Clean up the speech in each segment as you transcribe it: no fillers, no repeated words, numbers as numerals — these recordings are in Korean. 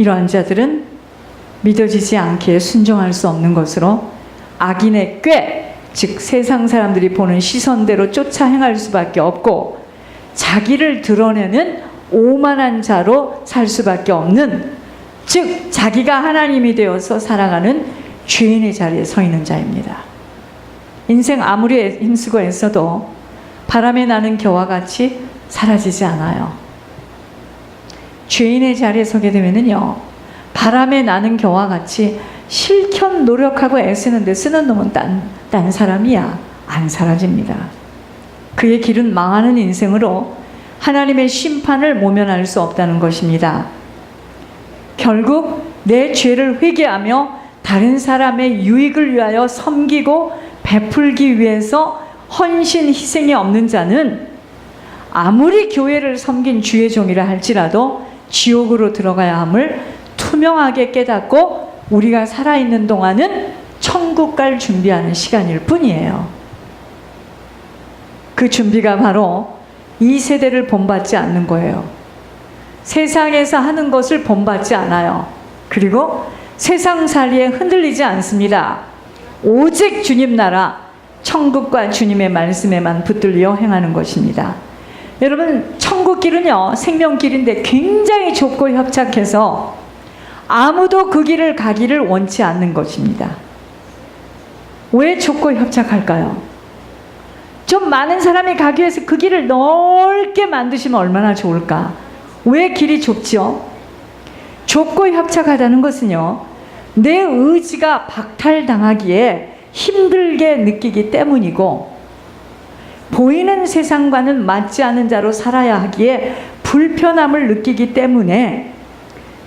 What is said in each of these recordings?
이러한 자들은 믿어지지 않기에 순종할 수 없는 것으로 악인의 꾀, 즉 세상 사람들이 보는 시선대로 쫓아 행할 수밖에 없고 자기를 드러내는 오만한 자로 살 수밖에 없는, 즉 자기가 하나님이 되어서 살아가는 죄인의 자리에 서 있는 자입니다. 인생 아무리 힘쓰고 애써도 바람에 나는 겨와 같이 사라지지 않아요. 죄인의 자리에 서게 되면은요, 바람에 나는 겨와 같이 실컷 노력하고 애쓰는데 쓰는 놈은 딴 사람이야. 안 사라집니다. 그의 길은 망하는 인생으로 하나님의 심판을 모면할 수 없다는 것입니다. 결국 내 죄를 회개하며 다른 사람의 유익을 위하여 섬기고 베풀기 위해서 헌신 희생이 없는 자는 아무리 교회를 섬긴 주의 종이라 할지라도 지옥으로 들어가야 함을 투명하게 깨닫고 우리가 살아있는 동안은 천국 갈 준비하는 시간일 뿐이에요. 그 준비가 바로 이 세대를 본받지 않는 거예요. 세상에서 하는 것을 본받지 않아요. 그리고 세상살이에 흔들리지 않습니다. 오직 주님 나라, 천국과 주님의 말씀에만 붙들려 행하는 것입니다. 여러분, 천국길은요, 생명길인데 굉장히 좁고 협착해서 아무도 그 길을 가기를 원치 않는 것입니다. 왜 좁고 협착할까요? 좀 많은 사람이 가기 위해서 그 길을 넓게 만드시면 얼마나 좋을까? 왜 길이 좁죠? 좁고 협착하다는 것은요, 내 의지가 박탈당하기에 힘들게 느끼기 때문이고, 보이는 세상과는 맞지 않은 자로 살아야 하기에 불편함을 느끼기 때문에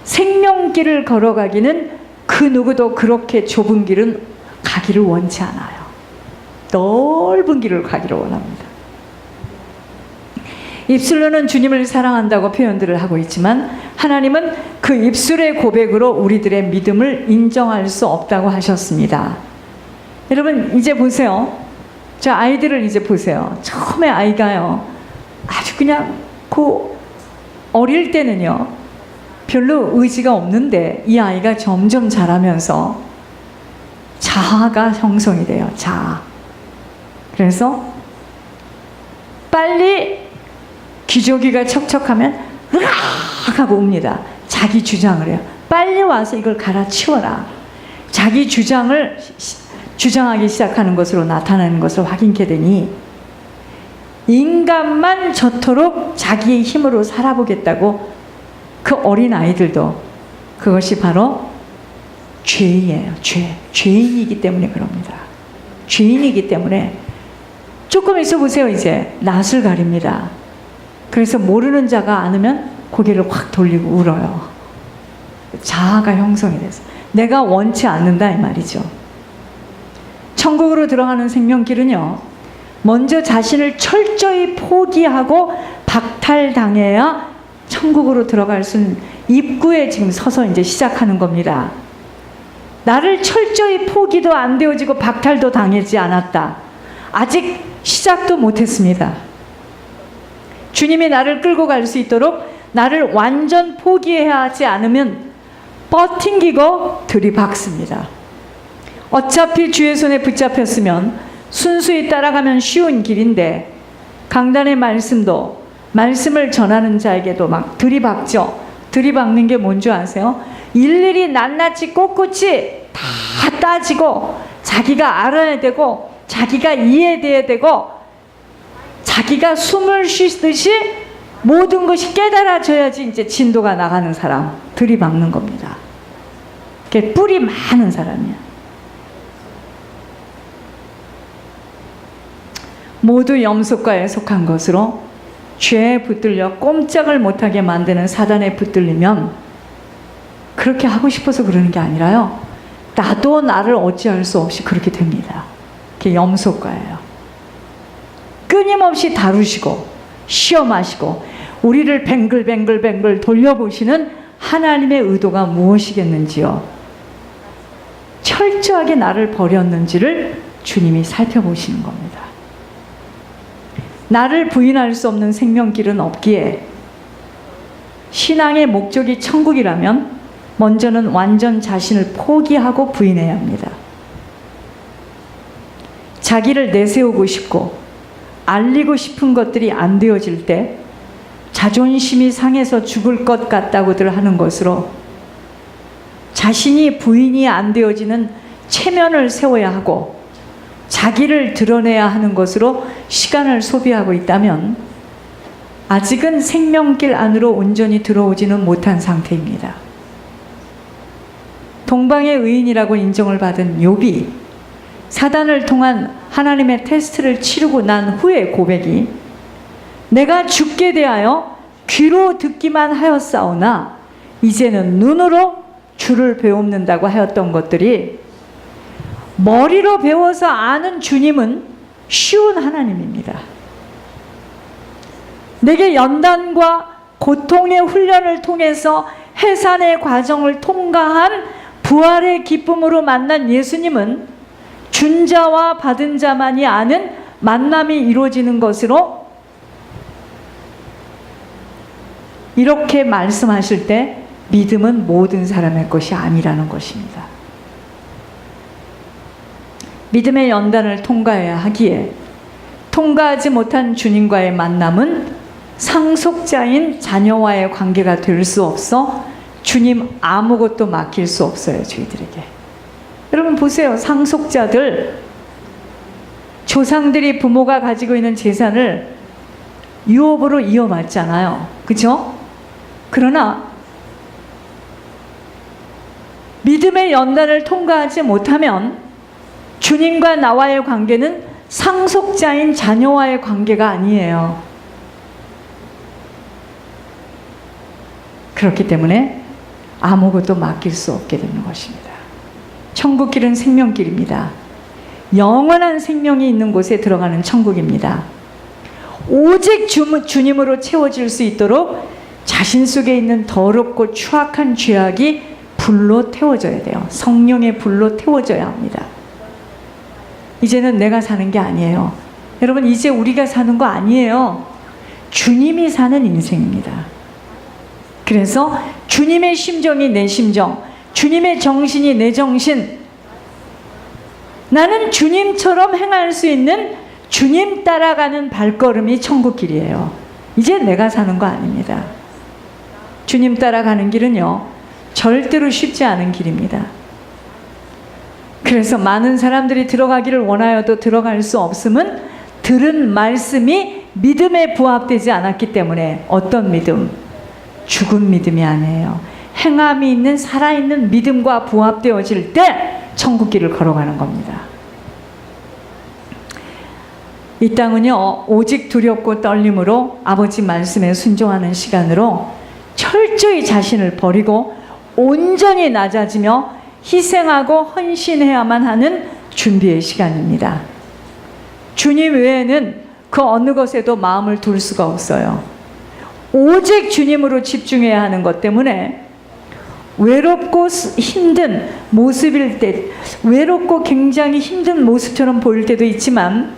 생명길을 걸어가기는 그 누구도 그렇게 좁은 길은 가기를 원치 않아요. 넓은 길을 가기를 원합니다. 입술로는 주님을 사랑한다고 표현들을 하고 있지만 하나님은 그 입술의 고백으로 우리들의 믿음을 인정할 수 없다고 하셨습니다. 여러분, 이제 보세요. 저 아이들을 이제 보세요. 처음에 아이가요, 아주 그냥 어릴 때는요, 별로 의지가 없는데 이 아이가 점점 자라면서 자아가 형성이 돼요. 자아. 그래서 빨리 기저귀가 척척하면 으악 하고 옵니다. 자기 주장을 해요. 빨리 와서 이걸 갈아치워라. 자기 주장을 주장하기 시작하는 것으로 나타나는 것을 확인케 되니 인간만 저토록 자기의 힘으로 살아보겠다고 그 어린 아이들도, 그것이 바로 죄이에요. 죄인이기 때문에 그럽니다. 죄인이기 때문에 조금 있어 보세요. 이제 낯을 가립니다. 그래서 모르는 자가 안으면 고개를 확 돌리고 울어요. 자아가 형성이 돼서 내가 원치 않는다 이 말이죠. 천국으로 들어가는 생명길은요, 먼저 자신을 철저히 포기하고 박탈당해야 천국으로 들어갈 수 있는 입구에 지금 서서 이제 시작하는 겁니다. 나를 철저히 포기도 안 되어지고 박탈도 당하지 않았다. 아직 시작도 못했습니다. 주님이 나를 끌고 갈 수 있도록 나를 완전 포기해야 하지 않으면 버팅기고 들이박습니다. 어차피 주의 손에 붙잡혔으면 순수히 따라가면 쉬운 길인데, 강단의 말씀도 말씀을 전하는 자에게도 막 들이박죠. 들이박는 게 뭔지 아세요? 일일이 낱낱이 꼿꼿이 다 따지고 자기가 알아야 되고 자기가 이해돼야 되고 자기가 숨을 쉬듯이 모든 것이 깨달아져야지 이제 진도가 나가는 사람 들이박는 겁니다. 그게 뿔이 많은 사람이야. 모두 염소과에 속한 것으로 죄에 붙들려 꼼짝을 못하게 만드는 사단에 붙들리면 그렇게 하고 싶어서 그러는 게 아니라요, 나도 나를 어찌할 수 없이 그렇게 됩니다. 그게 염소과예요. 끊임없이 다루시고 시험하시고 우리를 뱅글뱅글 돌려보시는 하나님의 의도가 무엇이겠는지요, 철저하게 나를 버렸는지를 주님이 살펴보시는 겁니다. 나를 부인할 수 없는 생명길은 없기에 신앙의 목적이 천국이라면 먼저는 완전 자신을 포기하고 부인해야 합니다. 자기를 내세우고 싶고 알리고 싶은 것들이 안 되어질 때 자존심이 상해서 죽을 것 같다고들 하는 것으로 자신이 부인이 안 되어지는 체면을 세워야 하고 자기를 드러내야 하는 것으로 시간을 소비하고 있다면 아직은 생명길 안으로 온전히 들어오지는 못한 상태입니다. 동방의 의인이라고 인정을 받은 욥이 사단을 통한 하나님의 테스트를 치르고 난 후의 고백이 내가 죽게 대하여 귀로 듣기만 하였사오나 이제는 눈으로 주를 배웁는다고 하였던 것들이 머리로 배워서 아는 주님은 쉬운 하나님입니다. 내게 연단과 고통의 훈련을 통해서 해산의 과정을 통과한 부활의 기쁨으로 만난 예수님은 준 자와 받은 자만이 아는 만남이 이루어지는 것으로 이렇게 말씀하실 때 믿음은 모든 사람의 것이 아니라는 것입니다. 믿음의 연단을 통과해야 하기에 통과하지 못한 주님과의 만남은 상속자인 자녀와의 관계가 될 수 없어 주님 아무것도 맡길 수 없어요, 저희들에게. 여러분 보세요. 상속자들, 조상들이 부모가 가지고 있는 재산을 유업으로 이어받잖아요. 그죠? 그러나 믿음의 연단을 통과하지 못하면 주님과 나와의 관계는 상속자인 자녀와의 관계가 아니에요. 그렇기 때문에 아무것도 맡길 수 없게 되는 것입니다. 천국길은 생명길입니다. 영원한 생명이 있는 곳에 들어가는 천국입니다. 오직 주님으로 채워질 수 있도록 자신 속에 있는 더럽고 추악한 죄악이 불로 태워져야 돼요. 성령의 불로 태워져야 합니다. 이제는 내가 사는 게 아니에요. 여러분, 이제 우리가 사는 거 아니에요. 주님이 사는 인생입니다. 그래서 주님의 심정이 내 심정, 주님의 정신이 내 정신, 나는 주님처럼 행할 수 있는 주님 따라가는 발걸음이 천국길이에요. 이제 내가 사는 거 아닙니다. 주님 따라가는 길은요, 절대로 쉽지 않은 길입니다. 그래서 많은 사람들이 들어가기를 원하여도 들어갈 수 없음은 들은 말씀이 믿음에 부합되지 않았기 때문에. 어떤 믿음? 죽은 믿음이 아니에요. 행함이 있는 살아있는 믿음과 부합되어질 때 천국길을 걸어가는 겁니다. 이 땅은요, 오직 두렵고 떨림으로 아버지 말씀에 순종하는 시간으로 철저히 자신을 버리고 온전히 낮아지며 희생하고 헌신해야만 하는 준비의 시간입니다. 주님 외에는 그 어느 것에도 마음을 둘 수가 없어요. 오직 주님으로 집중해야 하는 것 때문에 외롭고 힘든 모습일 때, 외롭고 굉장히 힘든 모습처럼 보일 때도 있지만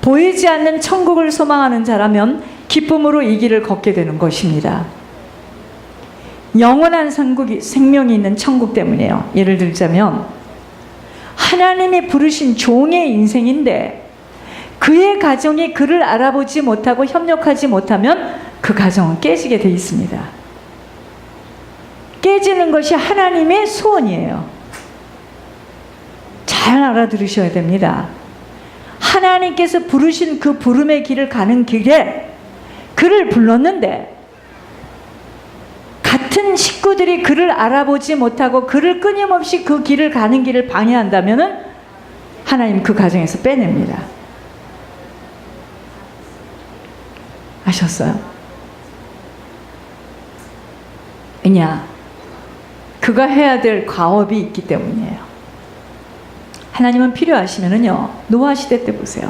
보이지 않는 천국을 소망하는 자라면 기쁨으로 이 길을 걷게 되는 것입니다. 영원한 생명이 있는 천국 때문이에요. 예를 들자면 하나님이 부르신 종의 인생인데 그의 가정이 그를 알아보지 못하고 협력하지 못하면 그 가정은 깨지게 돼 있습니다. 깨지는 것이 하나님의 소원이에요. 잘 알아들으셔야 됩니다. 하나님께서 부르신 그 부름의 길을 가는 길에 그를 불렀는데 같은 식구들이 그를 알아보지 못하고 그를 끊임없이 그 길을 가는 길을 방해한다면은 하나님 그 가정에서 빼냅니다. 아셨어요? 왜냐? 그가 해야 될 과업이 있기 때문이에요. 하나님은 필요하시면은요, 노아 시대 때 보세요.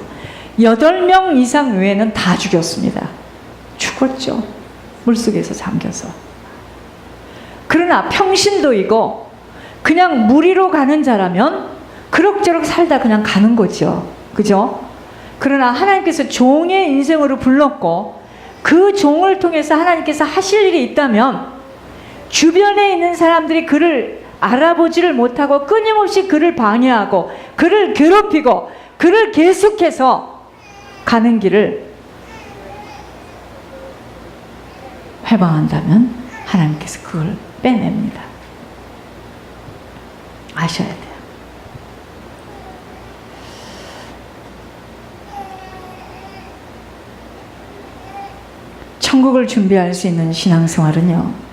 8명 이상 외에는 다 죽였습니다. 죽었죠. 물속에서 잠겨서. 그러나 평신도이고 그냥 무리로 가는 자라면 그럭저럭 살다 그냥 가는 거죠. 그죠? 그러나 하나님께서 종의 인생으로 불렀고 그 종을 통해서 하나님께서 하실 일이 있다면 주변에 있는 사람들이 그를 알아보지를 못하고 끊임없이 그를 방해하고 그를 괴롭히고 그를 계속해서 가는 길을 회방한다면 하나님께서 그걸 빼냅니다. 아셔야 돼요. 천국을 준비할 수 있는 신앙생활은요,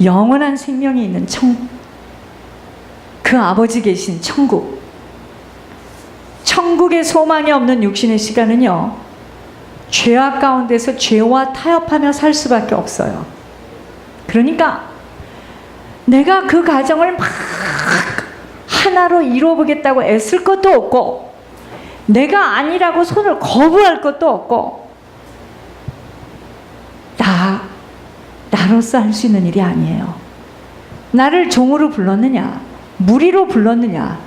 영원한 생명이 있는 그 아버지 계신 천국, 천국에 소망이 없는 육신의 시간은요, 죄악 가운데서 죄와 타협하며 살 수밖에 없어요. 그러니까 내가 그 가정을 막 하나로 이루어보겠다고 애쓸 것도 없고, 내가 아니라고 손을 거부할 것도 없고, 나로서 할 수 있는 일이 아니에요. 나를 종으로 불렀느냐, 무리로 불렀느냐,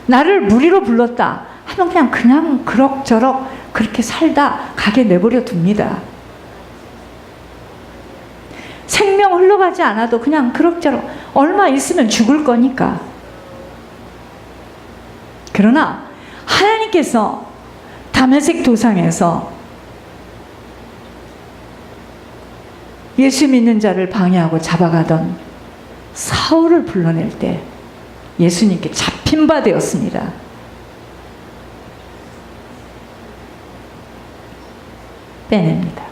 나를 무리로 불렀다 하면 그냥 그럭저럭 그렇게 살다 가게 내버려 둡니다. 생명 흘러가지 않아도 그냥 그럭저럭 얼마 있으면 죽을 거니까. 그러나 하나님께서 다메섹 도상에서 예수 믿는 자를 방해하고 잡아가던 사울을 불러낼 때 예수님께 잡힌 바 되었습니다. 빼냅니다.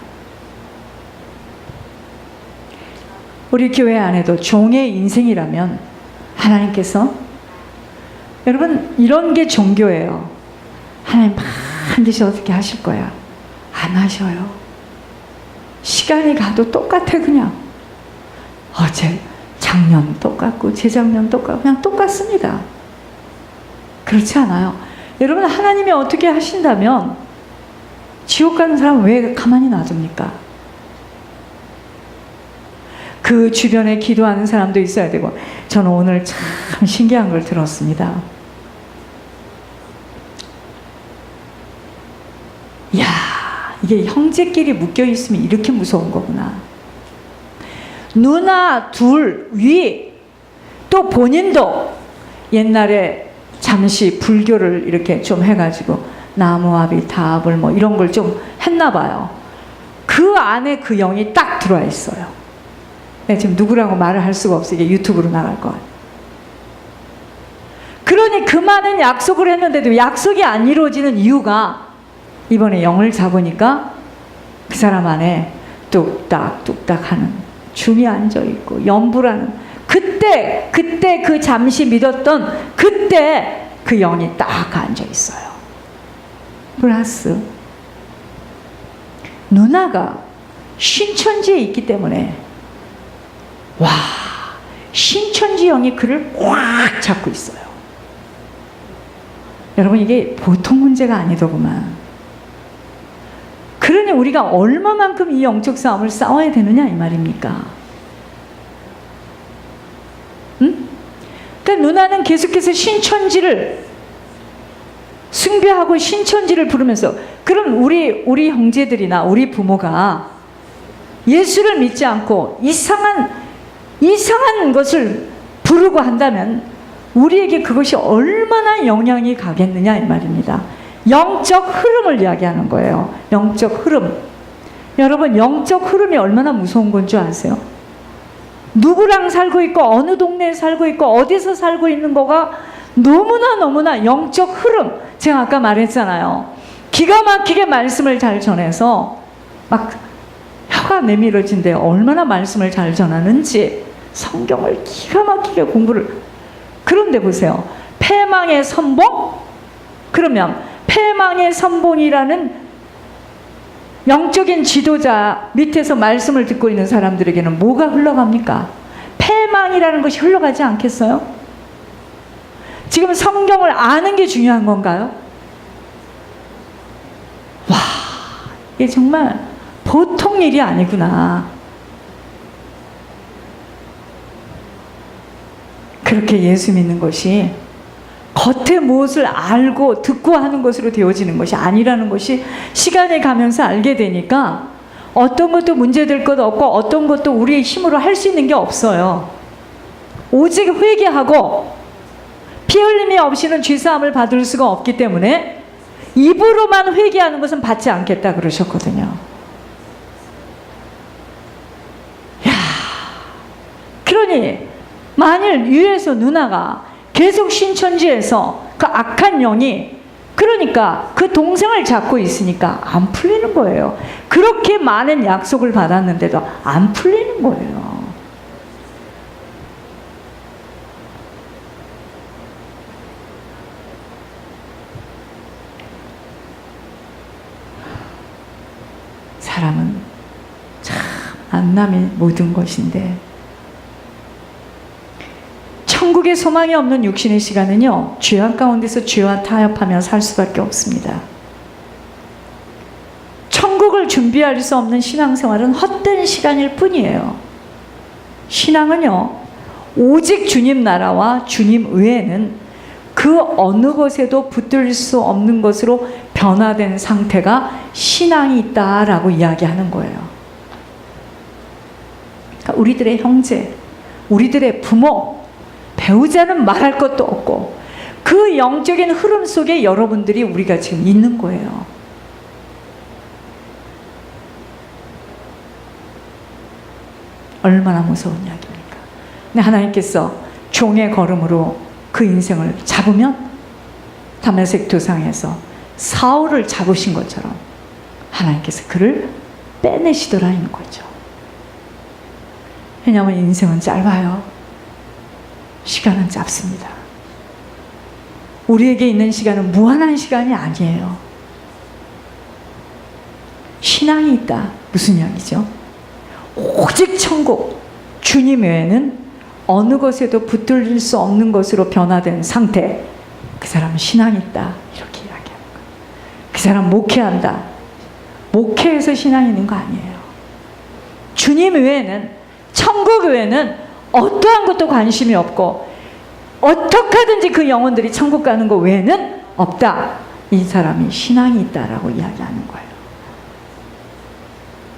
우리 교회 안에도 종의 인생이라면 하나님께서, 여러분 이런 게 종교예요. 하나님 반드시 어떻게 하실 거야. 안 하셔요. 시간이 가도 똑같아. 그냥 어제 작년 똑같고 재작년 똑같고 그냥 똑같습니다. 그렇지 않아요. 여러분 하나님이 어떻게 하신다면 지옥 가는 사람 왜 가만히 놔둡니까? 그 주변에 기도하는 사람도 있어야 되고. 저는 오늘 참 신기한 걸 들었습니다. 이야, 이게 형제끼리 묶여있으면 이렇게 무서운 거구나. 누나 둘 위, 또 본인도 옛날에 잠시 불교를 이렇게 좀 해가지고 나무아비 타압을 뭐 이런 걸 좀 했나 봐요. 그 안에 그 영이 딱 들어와 있어요. 내가 지금 누구라고 말을 할 수가 없어. 이게 유튜브로 나갈 것 같아요. 그러니 그 많은 약속을 했는데도 약속이 안 이루어지는 이유가, 이번에 영을 잡으니까 그 사람 안에 뚝딱뚝딱 하는 중이 앉아있고 염불하는, 그때 그 잠시 믿었던 그때 그 영이 딱 앉아있어요. 플러스 누나가 신천지에 있기 때문에, 와, 신천지 영이 그를 꽉 잡고 있어요. 여러분 이게 보통 문제가 아니더구만. 그러니 우리가 얼마만큼 이 영적 싸움을 싸워야 되느냐 이 말입니까? 응? 그러니까 누나는 계속해서 신천지를 숭배하고 신천지를 부르면서, 그럼 우리 형제들이나 우리 부모가 예수를 믿지 않고 이상한 것을 부르고 한다면 우리에게 그것이 얼마나 영향이 가겠느냐 이 말입니다. 영적 흐름을 이야기하는 거예요. 영적 흐름. 여러분 영적 흐름이 얼마나 무서운 건 줄 아세요? 누구랑 살고 있고 어느 동네에 살고 있고 어디서 살고 있는 거가 너무나 영적 흐름. 제가 아까 말했잖아요. 기가 막히게 말씀을 잘 전해서 막 혀가 내밀어진대요. 얼마나 말씀을 잘 전하는지. 성경을 기가 막히게 공부를. 그런데 보세요. 패망의 선봉? 그러면 패망의 선봉이라는 영적인 지도자 밑에서 말씀을 듣고 있는 사람들에게는 뭐가 흘러갑니까? 패망이라는 것이 흘러가지 않겠어요? 지금 성경을 아는 게 중요한 건가요? 와, 이게 정말 보통 일이 아니구나. 그렇게 예수 믿는 것이 겉에 무엇을 알고 듣고 하는 것으로 되어지는 것이 아니라는 것이 시간이 가면서 알게 되니까 어떤 것도 문제될 것 없고 어떤 것도 우리의 힘으로 할 수 있는 게 없어요. 오직 회개하고 피 흘림이 없이는 죄사함을 받을 수가 없기 때문에 입으로만 회개하는 것은 받지 않겠다 그러셨거든요. 야, 그러니 만일 위에서 누나가 계속 신천지에서 그 악한 영이 그러니까 그 동생을 잡고 있으니까 안 풀리는 거예요. 그렇게 많은 약속을 받았는데도 안 풀리는 거예요. 사람은 참 만남이 모든 것인데 천국의 소망이 없는 육신의 시간은요, 죄악 가운데서 죄와 타협하며 살 수밖에 없습니다. 천국을 준비할 수 없는 신앙생활은 헛된 시간일 뿐이에요. 신앙은요, 오직 주님 나라와 주님 외에는 그 어느 것에도 붙들 수 없는 것으로 변화된 상태가 신앙이 있다라고 이야기하는 거예요. 그러니까 우리들의 형제, 우리들의 부모, 배우자는 말할 것도 없고 그 영적인 흐름 속에 여러분들이 우리가 지금 있는 거예요. 얼마나 무서운 이야기입니까? 근데 하나님께서 종의 걸음으로 그 인생을 잡으면 다메섹 도상에서 사울을 잡으신 것처럼 하나님께서 그를 빼내시더라는 거죠. 왜냐하면 인생은 짧아요. 시간은 짧습니다. 우리에게 있는 시간은 무한한 시간이 아니에요. 신앙이 있다. 무슨 이야기죠? 오직 천국, 주님 외에는 어느 것에도 붙들릴 수 없는 것으로 변화된 상태, 그 사람은 신앙이 있다. 이렇게 이야기하는 거예요. 그 사람 목회한다. 목회에서 신앙이 있는 거 아니에요. 주님 외에는, 천국 외에는 어떠한 것도 관심이 없고 어떻게 하든지 그 영혼들이 천국 가는 것 외에는 없다. 이 사람이 신앙이 있다라고 이야기하는 거예요.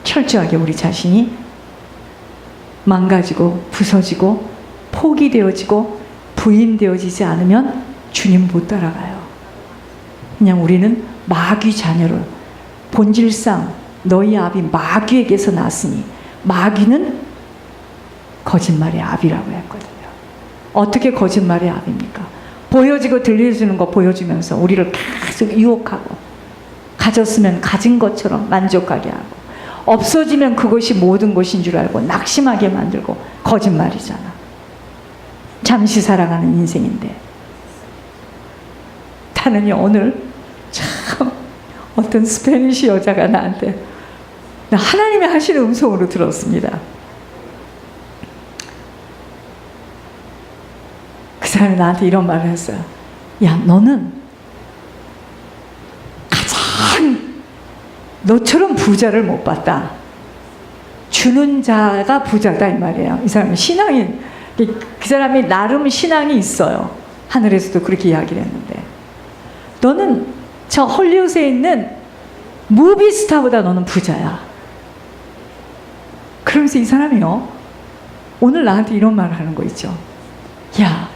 철저하게 우리 자신이 망가지고 부서지고 포기되어지고 부인되어지지 않으면 주님 못 따라가요. 그냥 우리는 마귀 자녀로, 본질상 너희 아비 마귀에게서 났으니, 마귀는 거짓말의 아비라고 했거든요. 어떻게 거짓말의 아비입니까? 보여지고 들려주는 거 보여주면서 우리를 계속 유혹하고, 가졌으면 가진 것처럼 만족하게 하고, 없어지면 그것이 모든 것인 줄 알고 낙심하게 만들고, 거짓말이잖아. 잠시 살아가는 인생인데. 나는요, 오늘 참 어떤 스페니쉬 여자가 나한테 하나님이 하시는 음성으로 들었습니다. 그 사람이 나한테 이런 말을 했어요. 야, 너는 가장 너처럼 부자를 못 봤다. 주는 자가 부자다 이 말이에요. 이 사람이 신앙이, 그 사람이 나름 신앙이 있어요. 하늘에서도 그렇게 이야기를 했는데, 너는 저 헐리우드에 있는 무비스타보다 너는 부자야. 그러면서 이 사람이요, 오늘 나한테 이런 말을 하는 거 있죠. 야,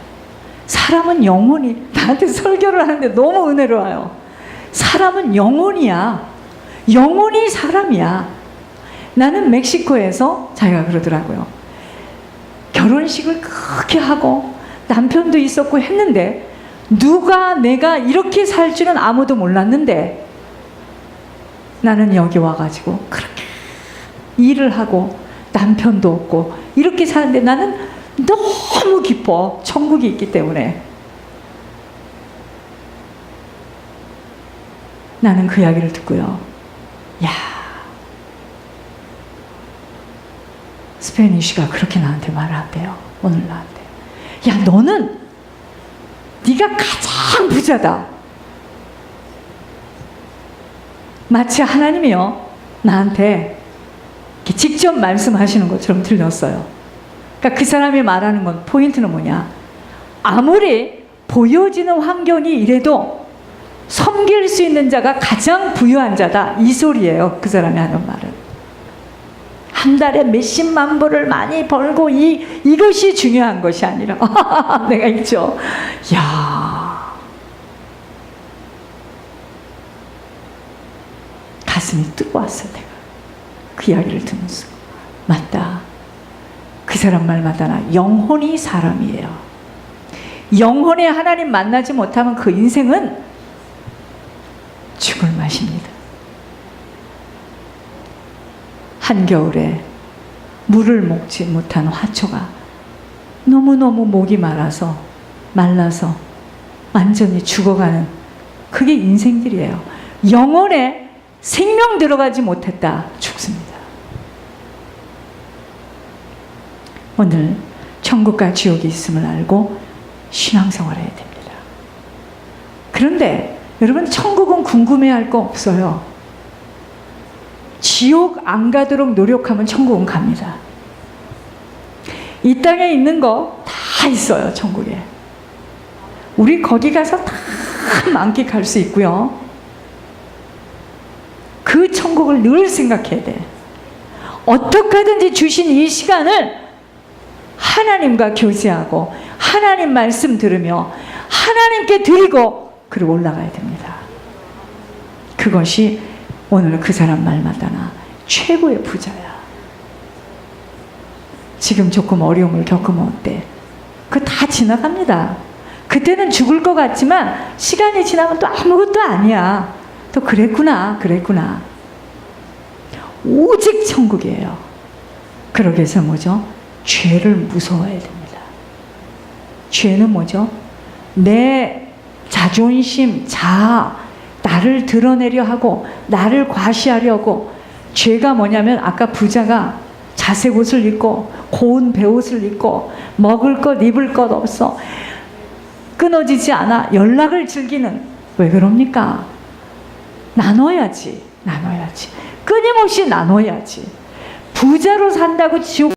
사람은 영혼이, 나한테 설교를 하는데 너무 은혜로워요. 사람은 영혼이야. 영혼이 사람이야. 나는 멕시코에서, 자기가 그러더라고요, 결혼식을 그렇게 하고 남편도 있었고 했는데 누가 내가 이렇게 살 줄은 아무도 몰랐는데 나는 여기 와가지고 그렇게 일을 하고 남편도 없고 이렇게 사는데 나는 너무 기뻐. 천국이 있기 때문에. 나는 그 이야기를 듣고요, 야, 스페니쉬가 그렇게 나한테 말을 한대요. 오늘 나한테. 야, 너는 네가 가장 부자다. 마치 하나님이요, 나한테 직접 말씀하시는 것처럼 들렸어요. 그러니까 그 사람이 말하는 건, 포인트는 뭐냐, 아무리 보여지는 환경이 이래도 섬길 수 있는 자가 가장 부유한 자다, 이 소리예요. 그 사람이 하는 말은. 한 달에 몇십만 불을 많이 벌고 이것이 중요한 것이 아니라 내가 있죠. 야, 가슴이 뜨거웠어. 내가 그 이야기를 들으면서 맞다. 그 사람 말마다 나 영혼이 사람이에요. 영혼의 하나님 만나지 못하면 그 인생은 죽을 맛입니다. 한겨울에 물을 먹지 못한 화초가 너무너무 목이 말라서 완전히 죽어가는 그게 인생들이에요. 영혼에 생명 들어가지 못했다. 죽습니다. 오늘 천국과 지옥이 있음을 알고 신앙생활을 해야 됩니다. 그런데 여러분, 천국은 궁금해할 거 없어요. 지옥 안 가도록 노력하면 천국은 갑니다. 이 땅에 있는 거 다 있어요. 천국에. 우리 거기 가서 다 만끽할 수 있고요. 그 천국을 늘 생각해야 돼. 어떻게든지 주신 이 시간을 하나님과 교제하고 하나님 말씀 들으며 하나님께 드리고 그리고 올라가야 됩니다. 그것이 오늘 그 사람 말마다 나 최고의 부자야. 지금 조금 어려움을 겪으면 어때? 그거 다 지나갑니다. 그때는 죽을 것 같지만 시간이 지나면 또 아무것도 아니야. 또 그랬구나. 오직 천국이에요. 그러기 위해서 뭐죠? 죄를 무서워해야 됩니다. 죄는 뭐죠? 내 자존심, 자아, 나를 드러내려 하고 나를 과시하려고. 죄가 뭐냐면 아까 부자가 자색 옷을 입고 고운 베옷을 입고 먹을 것 입을 것 없어. 끊어지지 않아 연락을 즐기는. 왜 그럽니까? 나눠야지. 끊임없이 나눠야지. 부자로 산다고 지옥